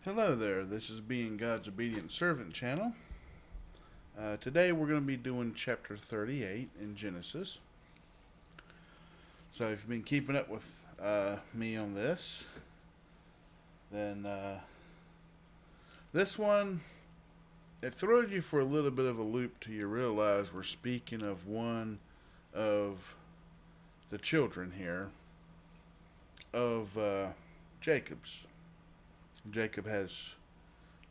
Hello there, this is Being God's Obedient Servant channel. Today we're going to be doing chapter 38 in Genesis. So if you've been keeping up with me on this, then this one, it throws you for a little bit of a loop till you realize we're speaking of one of the children here of Jacob's. Jacob has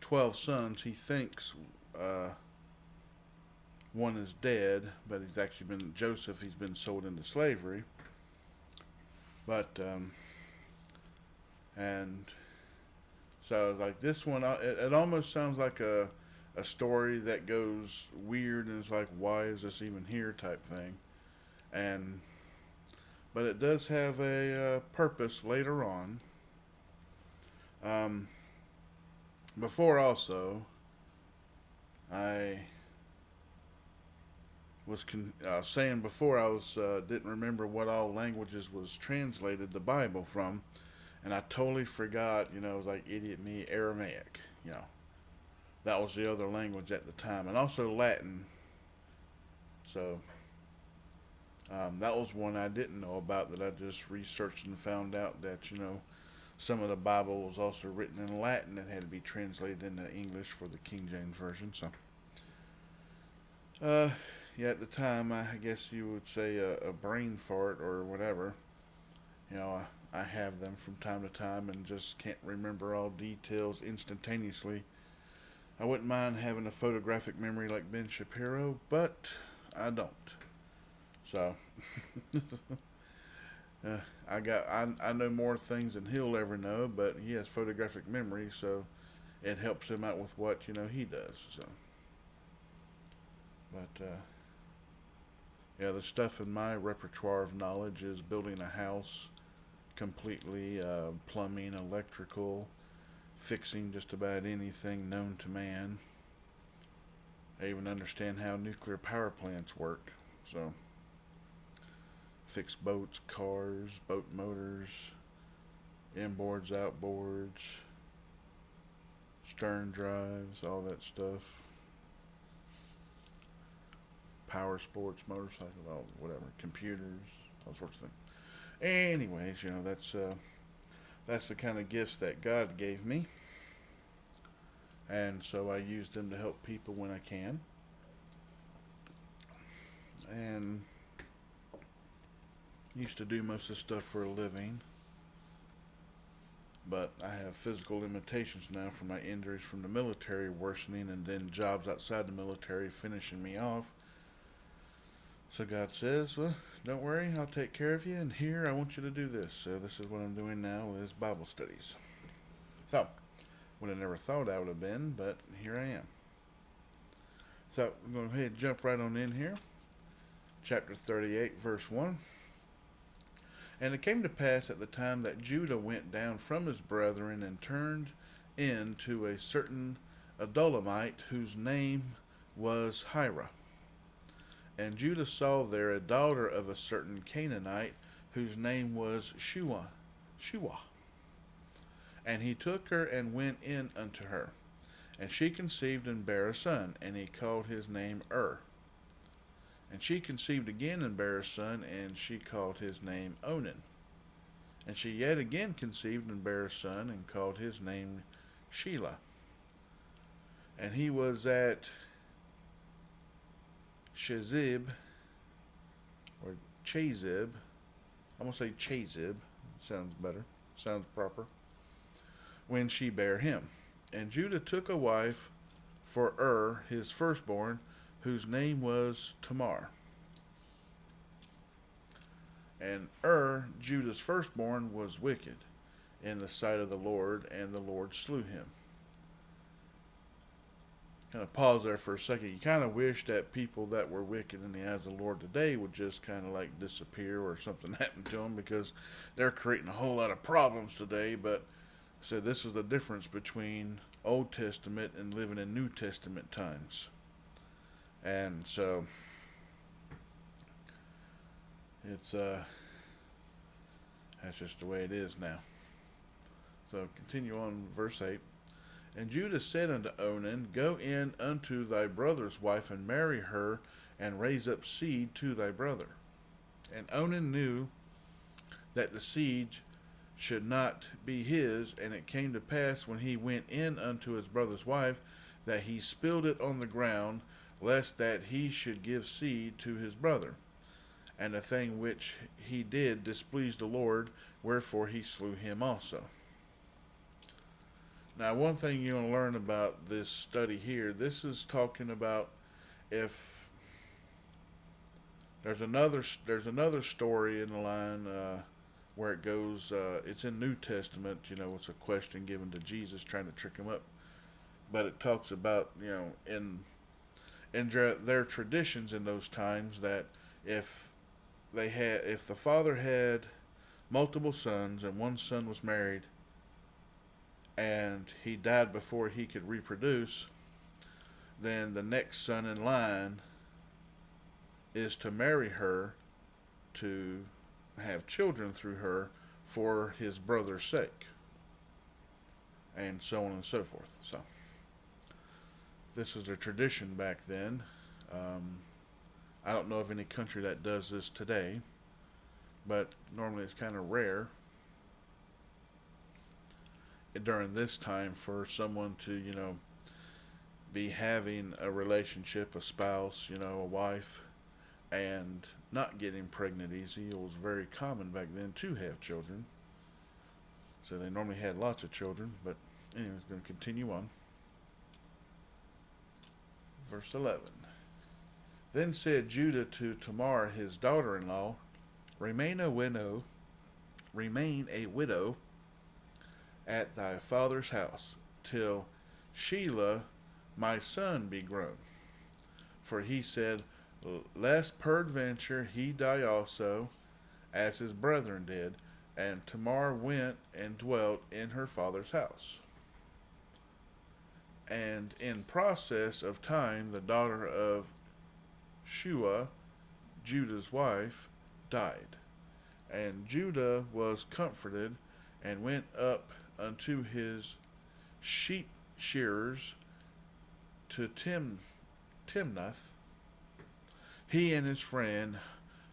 12 sons. He thinks uh, one is dead, but he's actually been Joseph. He's been sold into slavery. But and so like this one, it almost sounds like a story that goes weird and it's like, why is this even here type thing. And but it does have a purpose later on. Um, Before also, I was saying before I was didn't remember what all languages was translated the Bible from, and I totally forgot. It was like idiot me, Aramaic. That was the other language at the time, and also Latin. So that was one I didn't know about that I just researched and found out that some of the Bible was also written in Latin that had to be translated into English for the King James version. So uh, yeah, at the time, I guess you would say a brain fart or whatever. I have them from time to time and just can't remember all details instantaneously. I wouldn't mind having a photographic memory like Ben Shapiro, but I don't. So, uh, I know more things than he'll ever know, but he has photographic memory, so it helps him out with what he does. So, but yeah, the stuff in my repertoire of knowledge is building a house completely, plumbing, electrical, fixing just about anything known to man. I even understand how nuclear power plants work. So, fix boats, cars, boat motors, inboards, outboards, stern drives, all that stuff. Power sports, motorcycles, all whatever, computers, all sorts of things. Anyways, that's the kind of gifts that God gave me, and so I use them to help people when I can. And used to do most of the stuff for a living, but I have physical limitations now from my injuries from the military worsening and then jobs outside the military finishing me off. So God says, well, don't worry, I'll take care of you, and here I want you to do this. So this is what I'm doing now is Bible studies. So, would have never thought I would have been, but here I am. So I'm going to go ahead and jump right on in here. Chapter 38, verse 1. And it came to pass at the time that Judah went down from his brethren and turned in to a certain Adulamite whose name was Hira. And Judah saw there a daughter of a certain Canaanite whose name was Shua. And he took her and went in unto her. And she conceived and bare a son, and he called his name And she conceived again and bare a son, and she called his name Onan. And she yet again conceived and bare a son, and called his name Shelah. And he was at Shezib, or Chazib. I'm going to say Chazib. Sounds better. Sounds proper. When she bare him. And Judah took a wife for his firstborn, whose name was Tamar. And Judah's firstborn, was wicked in the sight of the Lord, and the Lord slew him. Kind of pause there for a second. You kind of wish that people that were wicked in the eyes of the Lord today would just kind of like disappear or something happen to them, because they're creating a whole lot of problems today. But so this is the difference between Old Testament and living in New Testament times. And so it's that's just the way it is now. So continue on verse 8. And Judah said unto Onan, Go in unto thy brother's wife, and marry her, and raise up seed to thy brother. And Onan knew that the seed should not be his, and it came to pass when he went in unto his brother's wife, that he spilled it on the ground, lest that he should give seed to his brother. And the thing which he did displeased the Lord, wherefore he slew him also. Now, one thing you're going to learn about this study here, this is talking about if there's another story in the line where it goes. It's in New Testament. It's a question given to Jesus trying to trick him up, but it talks about in their traditions in those times that if the father had multiple sons and one son was married and he died before he could reproduce, then the next son in line is to marry her, to have children through her for his brother's sake, and so on and so forth. So this was a tradition back then. I don't know of any country that does this today, but normally it's kind of rare during this time for someone to, be having a relationship, a spouse, a wife, and not getting pregnant easy. It was very common back then to have children. So they normally had lots of children, but anyway, it's going to continue on. Verse 11. Then said Judah to Tamar his daughter-in-law, Remain a widow at thy father's house, till Shelah my son be grown. For he said, Lest peradventure he die also, as his brethren did. And Tamar went and dwelt in her father's house. And in process of time, the daughter of Shua, Judah's wife, died. And Judah was comforted, and went up unto his sheep shearers to Timnath, he and his friend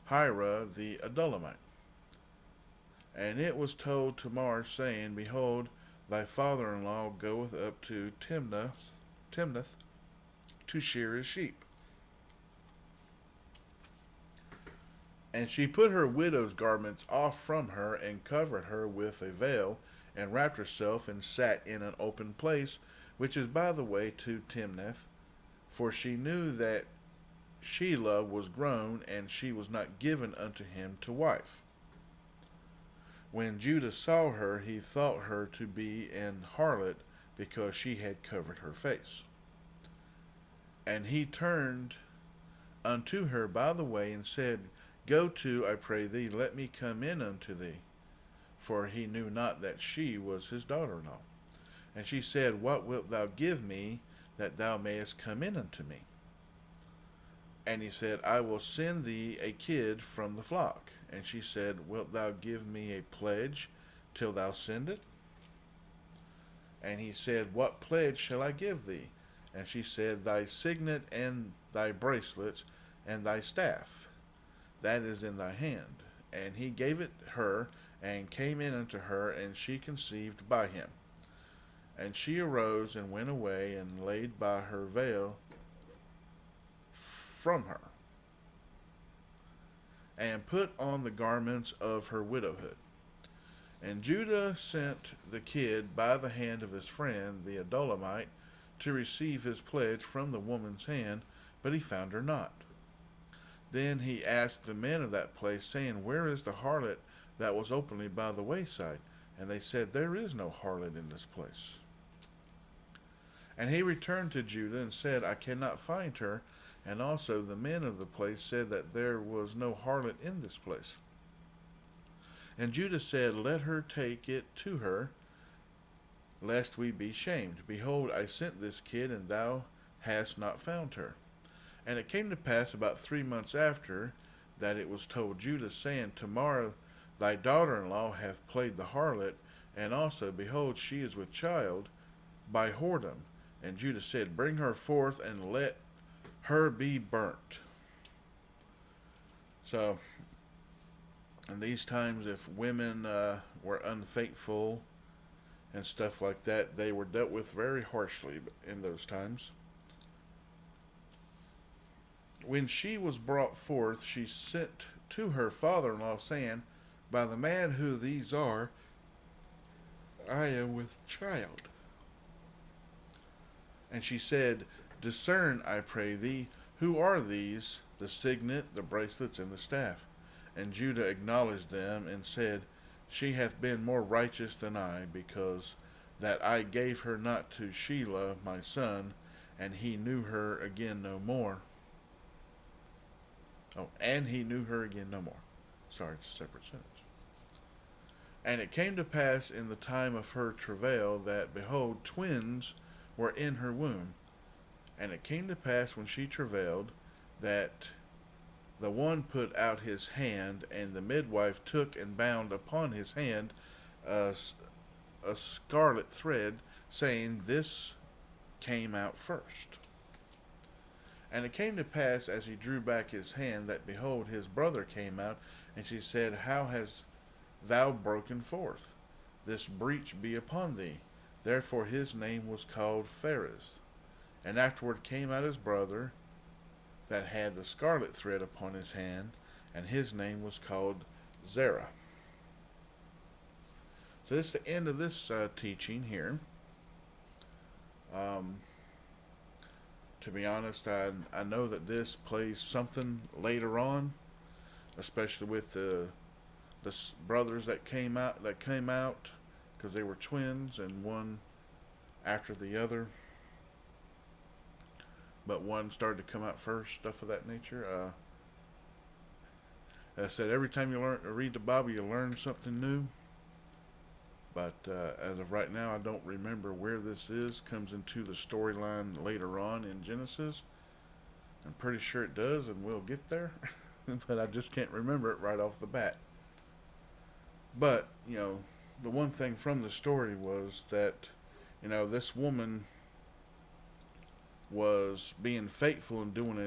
Hira the Adullamite. And it was told Tamar, saying, Behold, thy father-in-law goeth up to Timnath to shear his sheep. And she put her widow's garments off from her, and covered her with a veil, and wrapped herself, and sat in an open place, which is by the way to Timnath, for she knew that Shelah was grown, and she was not given unto him to wife. When Judah saw her, he thought her to be an harlot, because she had covered her face. And he turned unto her by the way, and said, Go to, I pray thee, let me come in unto thee. For he knew not that she was his daughter-in-law. And she said, What wilt thou give me, that thou mayest come in unto me? And he said, I will send thee a kid from the flock. And she said, Wilt thou give me a pledge till thou send it? And he said, What pledge shall I give thee? And she said, Thy signet, and thy bracelets, and thy staff, that is in thy hand. And he gave it her, and came in unto her, and she conceived by him. And she arose, and went away, and laid by her veil from her, and put on the garments of her widowhood. And Judah sent the kid by the hand of his friend the Adullamite to receive his pledge from the woman's hand, but he found her not. Then he asked the men of that place, saying, Where is the harlot that was openly by the wayside? And they said, There is no harlot in this place. And he returned to Judah and said, I cannot find her. And also the men of the place said that there was no harlot in this place. And Judah said, Let her take it to her, lest we be shamed. Behold, I sent this kid, and thou hast not found her. And it came to pass about 3 months after, that it was told Judah, saying, Tamar thy daughter-in-law hath played the harlot, and also, behold, she is with child. by whoredom. And Judah said, Bring her forth and let her be burnt. So, in these times, if women were unfaithful and stuff like that, they were dealt with very harshly in those times. When she was brought forth, she sent to her father-in-law, saying, By the man who these are, I am with child. And she said, Discern, I pray thee, who are these, the signet, the bracelets, and the staff? And Judah acknowledged them, and said, She hath been more righteous than I, because that I gave her not to Shelah my son, and he knew her again no more. Oh, and he knew her again no more. Sorry, it's a separate sentence. And it came to pass in the time of her travail that, behold, twins were in her womb. And it came to pass when she travailed that the one put out his hand, and the midwife took and bound upon his hand a scarlet thread, saying, This came out first. And it came to pass, as he drew back his hand, that, behold, his brother came out, and she said, How hast thou broken forth? This breach be upon thee. Therefore his name was called Pharez. And afterward came out his brother, that had the scarlet thread upon his hand, and his name was called Zerah. So this is the end of this teaching here. To be honest, I know that this plays something later on, especially with the brothers that came out, because they were twins, and one after the other. But one started to come out first, stuff of that nature. As I said, every time you read the Bible, you learn something new. But as of right now, I don't remember where this is. Comes into the storyline later on in Genesis. I'm pretty sure it does, and we'll get there. But I just can't remember it right off the bat. But, the one thing from the story was that, this woman was being faithful and doing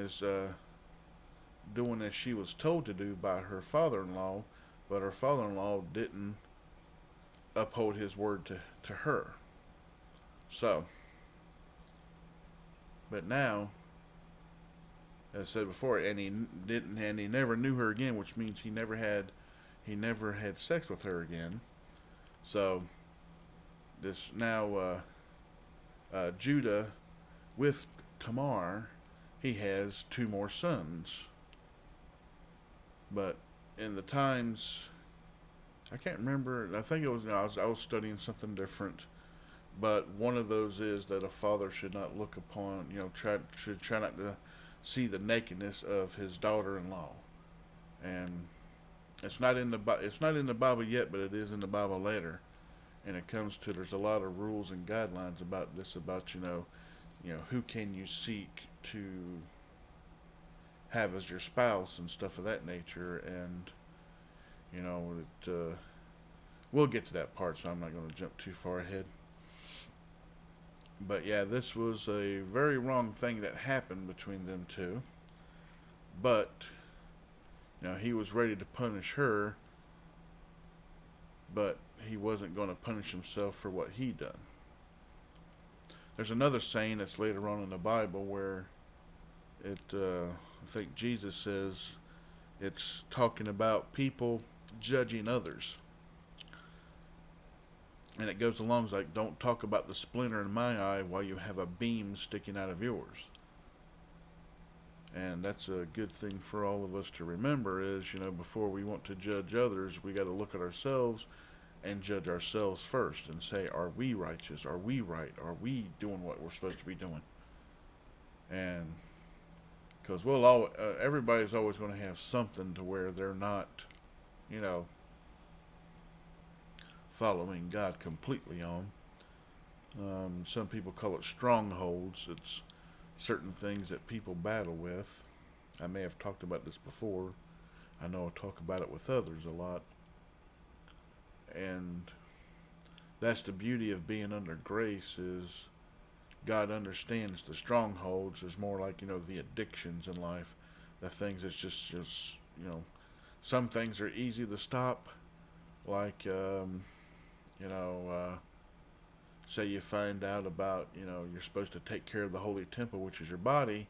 as she was told to do by her father-in-law, but her father-in-law didn't uphold his word to her. So, but now, as I said before, and he never knew her again, which means he never had sex with her again. So, this now Judah with Tamar, he has 2 more sons. But in the times, I can't remember. I think it was, I was studying something different. But one of those is that a father should not look upon, should try not to see the nakedness of his daughter-in-law. And it's not in the Bible yet, but it is in the Bible later. And it comes to, there's a lot of rules and guidelines about this, about who can you seek to have as your spouse and stuff of that nature. And we'll get to that part, so I'm not going to jump too far ahead. But yeah, this was a very wrong thing that happened between them two. But he was ready to punish her, but he wasn't going to punish himself for what he done. There's another saying that's later on in the Bible where I think Jesus says, it's talking about people judging others. And it goes along like, don't talk about the splinter in my eye while you have a beam sticking out of yours. And that's a good thing for all of us to remember is, before we want to judge others, we got to look at ourselves and judge ourselves first and say, are we righteous? Are we right? Are we doing what we're supposed to be doing? And because everybody's always going to have something to where they're not, following God completely on. Some people call it strongholds. It's certain things that people battle with. I may have talked about this before. I know I talk about it with others a lot. And that's the beauty of being under grace is God understands the strongholds. Is more like, the addictions in life, the things that's just some things are easy to stop, like you know, say you find out about, you're supposed to take care of the holy temple, which is your body,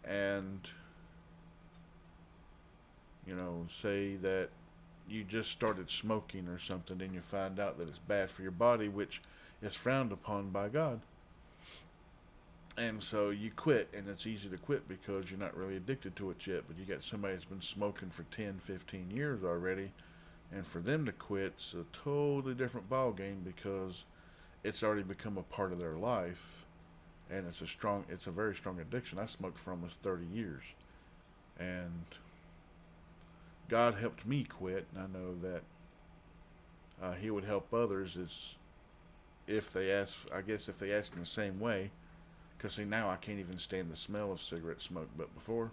and, say that you just started smoking or something, and you find out that it's bad for your body, which is frowned upon by God. And so you quit, and it's easy to quit because you're not really addicted to it yet, but you got somebody that's been smoking for 10, 15 years already, and for them to quit, it's a totally different ball game because it's already become a part of their life, and it's a very strong addiction. I smoked for almost 30 years, and God helped me quit, and I know that He would help others is if they ask. I guess if they ask in the same way, because see now I can't even stand the smell of cigarette smoke, but before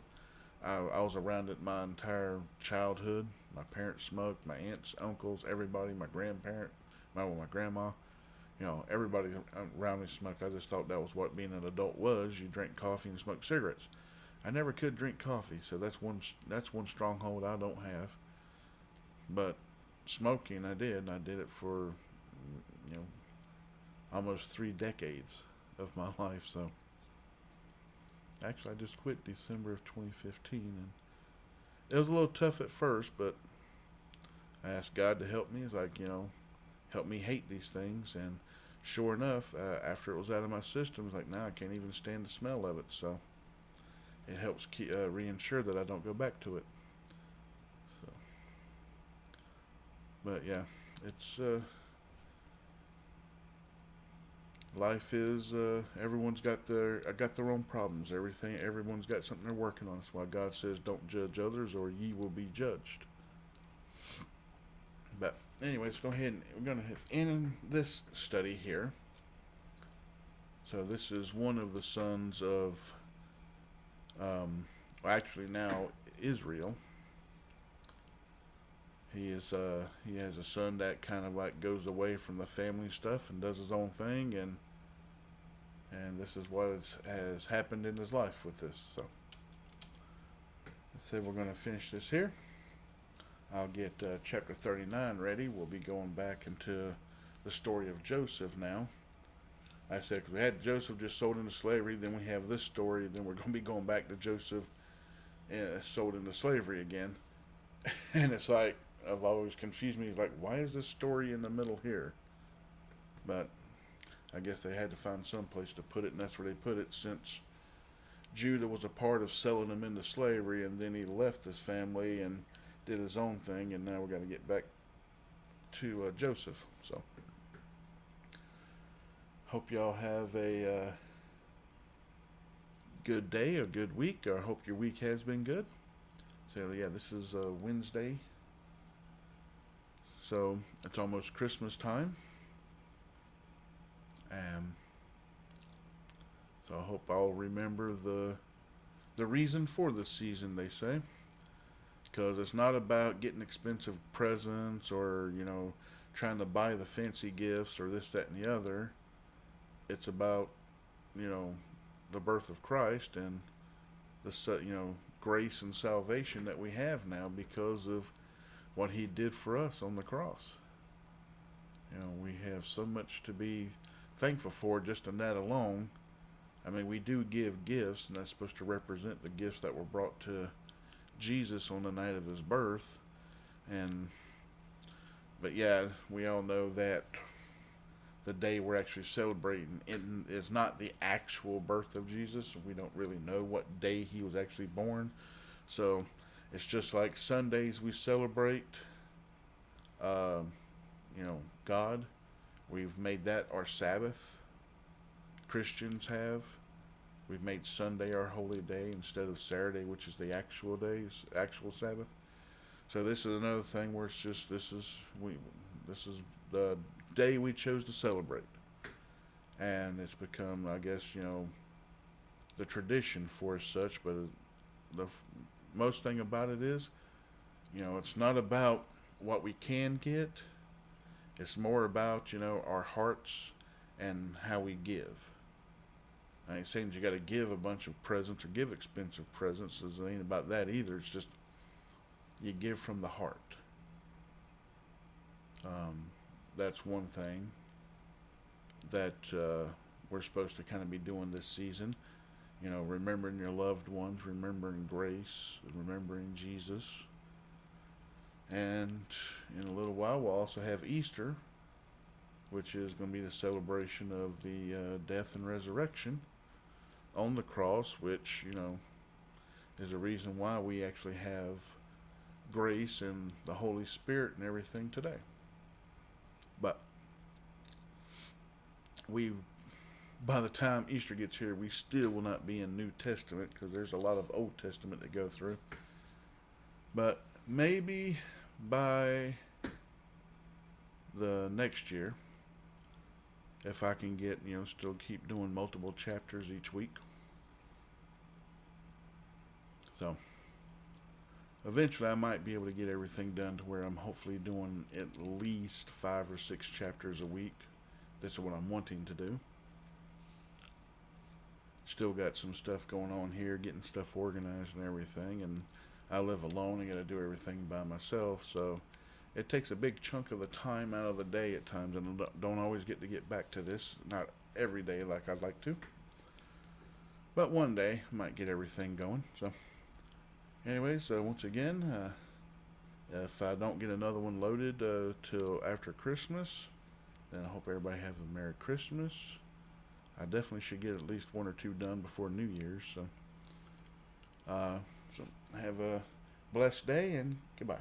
I was around it my entire childhood. My parents smoked, my aunts, uncles, everybody, my grandparent, my grandma. Everybody around me smoked. I just thought that was what being an adult was. You drank coffee and smoked cigarettes. I never could drink coffee, so that's one stronghold I don't have. But smoking, I did. And I did it for you know almost 3 decades of my life. So actually, I just quit December of 2015, and it was a little tough at first, but I asked God to help me. He's like, help me hate these things, and sure enough, after it was out of my system, it's like now I can't even stand the smell of it. So it helps reassure that I don't go back to it. So, but yeah, it's life is everyone's got their own problems. Everyone's got something they're working on. That's why God says, "Don't judge others, or ye will be judged." But anyways, go ahead and we're gonna end this study here. So this is one of the sons of, well, actually now Israel. He has a son that kind of like goes away from the family stuff and does his own thing, and this is what has happened in his life with this. So let's say we're going to finish this here. I'll get chapter 39 ready. We'll be going back into the story of Joseph now. Like I said, because we had Joseph just sold into slavery, then we have this story, then we're going to be going back to Joseph sold into slavery again. And it's like, I've always confused me. Like, why is this story in the middle here? But I guess they had to find some place to put it, and that's where they put it, since Judah was a part of selling him into slavery, and then he left his family and did his own thing, and now we got to get back to Joseph. So, hope y'all have a good day, a good week. I hope your week has been good. So yeah, this is Wednesday. So it's almost Christmas time. So I hope I'll remember the reason for this season, they say. Because it's not about getting expensive presents or, trying to buy the fancy gifts or this, that, and the other. It's about, the birth of Christ and the, grace and salvation that we have now because of what He did for us on the cross. We have so much to be thankful for just in that alone. I mean, we do give gifts, and that's supposed to represent the gifts that were brought to Jesus on the night of His birth. But yeah, we all know that the day we're actually celebrating is not the actual birth of Jesus. We don't really know what day He was actually born. So it's just like Sundays we celebrate, God. We've made that our Sabbath. Christians have. We've made Sunday our holy day instead of Saturday, which is the actual Sabbath. So this is another thing where it's just this is the day we chose to celebrate, and it's become, I guess, the tradition for such. But the most thing about it is, it's not about what we can get. It's more about, our hearts and how we give. I ain't saying you got to give a bunch of presents or give expensive presents. It ain't about that either. It's just you give from the heart. Um, that's one thing that we're supposed to kind of be doing this season. Remembering your loved ones, remembering grace, remembering Jesus. And in a little while, we'll also have Easter, which is going to be the celebration of the death and resurrection on the cross, which, is a reason why we actually have grace and the Holy Spirit and everything today. But we, by the time Easter gets here, we still will not be in New Testament because there's a lot of Old Testament to go through. But maybe by the next year, if I can get, still keep doing multiple chapters each week. So eventually I might be able to get everything done to where I'm hopefully doing at least 5 or 6 chapters a week. That's what I'm wanting to do. Still got some stuff going on here, getting stuff organized and everything, and I live alone. I got to do everything by myself, so it takes a big chunk of the time out of the day at times, and I don't always get back to this. Not every day like I'd like to, but one day I might get everything going. So anyways, once again, if I don't get another one loaded till after Christmas, then I hope everybody has a Merry Christmas. I definitely should get at least 1 or 2 done before New Year's. So have a blessed day and goodbye.